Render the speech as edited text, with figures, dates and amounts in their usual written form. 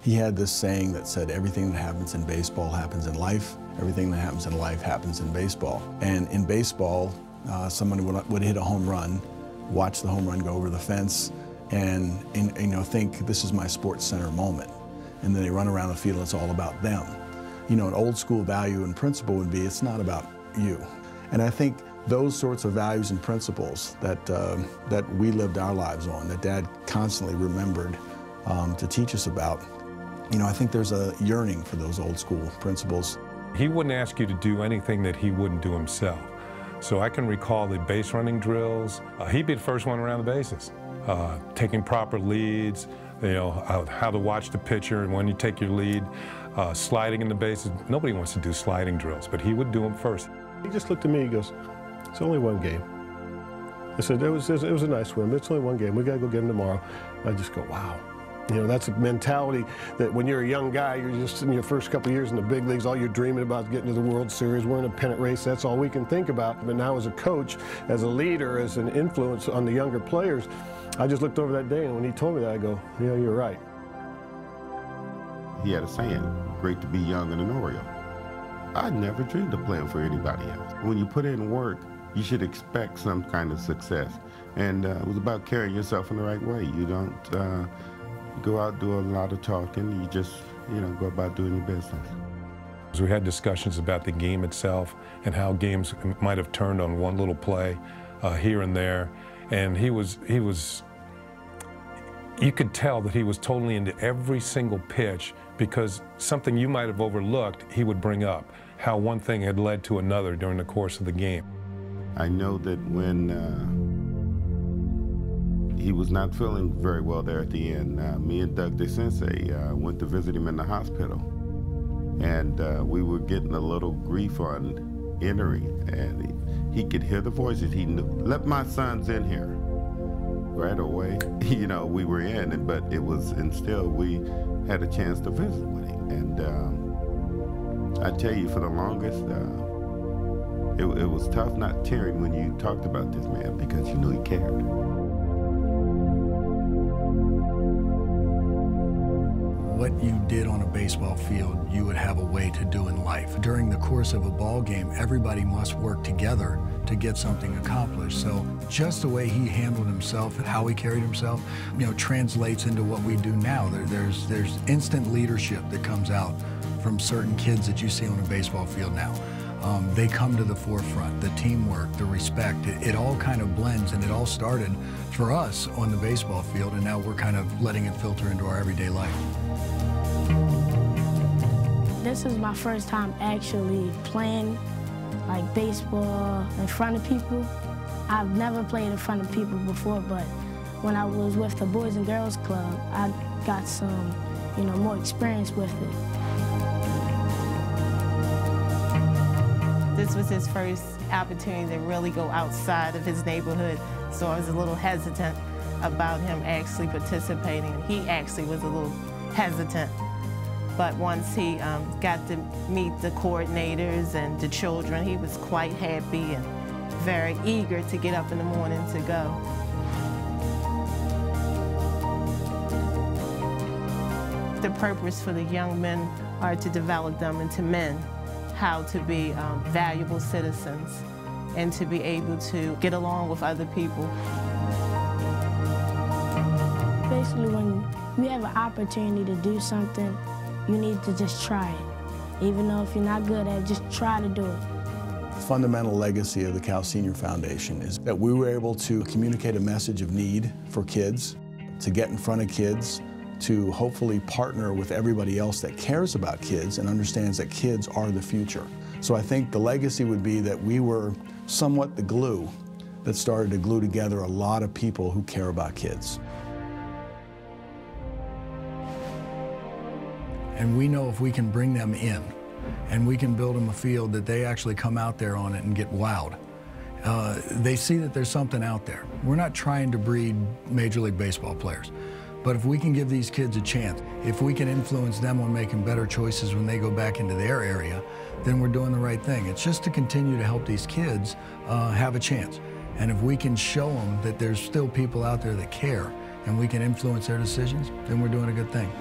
He had this saying that said, everything that happens in baseball happens in life, everything that happens in life happens in baseball. And in baseball, somebody would hit a home run, watch the home run go over the fence, and think this is my Sports Center moment. And then they run around the field and it's all about them. An old school value and principle would be, it's not about you. And I think those sorts of values and principles that we lived our lives on, that Dad constantly remembered to teach us about, I think there's a yearning for those old school principles. He wouldn't ask you to do anything that he wouldn't do himself. So I can recall the base running drills. He'd be the first one around the bases, taking proper leads, how to watch the pitcher and when you take your lead, sliding in the bases. Nobody wants to do sliding drills, but he would do them first. He just looked at me, he goes, "It's only one game." I said, it was a nice win, but it's only one game. We got to go get him tomorrow. I just go, wow. That's a mentality that when you're a young guy, you're just in your first couple of years in the big leagues, all you're dreaming about is getting to the World Series, winning a pennant race. That's all we can think about. But now as a coach, as a leader, as an influence on the younger players, I just looked over that day, and when he told me that, I go, yeah, you're right. He had a saying, great to be young and an Oriole. I never dreamed of playing for anybody else. When you put in work, you should expect some kind of success. And it was about carrying yourself in the right way. You don't go out and do a lot of talking. You just, go about doing your business. We had discussions about the game itself and how games might have turned on one little play here and there. And he was, you could tell that he was totally into every single pitch, because something you might have overlooked, he would bring up, how one thing had led to another during the course of the game. I know that when he was not feeling very well there at the end, me and Doug DeSensei went to visit him in the hospital. And we were getting a little grief on entering, and he could hear the voices. He knew, let my sons in here. Right away, we were in, but it was, and still we had a chance to visit with him. And I tell you, for the longest, it was tough not tearing when you talked about this man, because you knew he cared. What you did on a baseball field, you would have a way to do in life. During the course of a ball game, everybody must work together to get something accomplished. So just the way he handled himself and how he carried himself, translates into what we do now. There's instant leadership that comes out from certain kids that you see on a baseball field now. They come to the forefront, the teamwork, the respect, it all kind of blends, and it all started for us on the baseball field, and now we're kind of letting it filter into our everyday life. This is my first time actually playing like baseball in front of people. I've never played in front of people before, but when I was with the Boys and Girls Club, I got some, more experience with it. This was his first opportunity to really go outside of his neighborhood, so I was a little hesitant about him actually participating. He actually was a little hesitant. But once he got to meet the coordinators and the children, he was quite happy and very eager to get up in the morning to go. The purpose for the young men are to develop them into men, how to be valuable citizens and to be able to get along with other people. Basically, when you have an opportunity to do something, you need to just try it. Even though if you're not good at it, just try to do it. The fundamental legacy of the Cal Senior Foundation is that we were able to communicate a message of need for kids, to get in front of kids, to hopefully partner with everybody else that cares about kids and understands that kids are the future. So I think the legacy would be that we were somewhat the glue that started to glue together a lot of people who care about kids. And we know if we can bring them in and we can build them a field that they actually come out there on it and get wowed. They see that there's something out there. We're not trying to breed Major League Baseball players, but if we can give these kids a chance, if we can influence them on making better choices when they go back into their area, then we're doing the right thing. It's just to continue to help these kids have a chance. And if we can show them that there's still people out there that care and we can influence their decisions, then we're doing a good thing.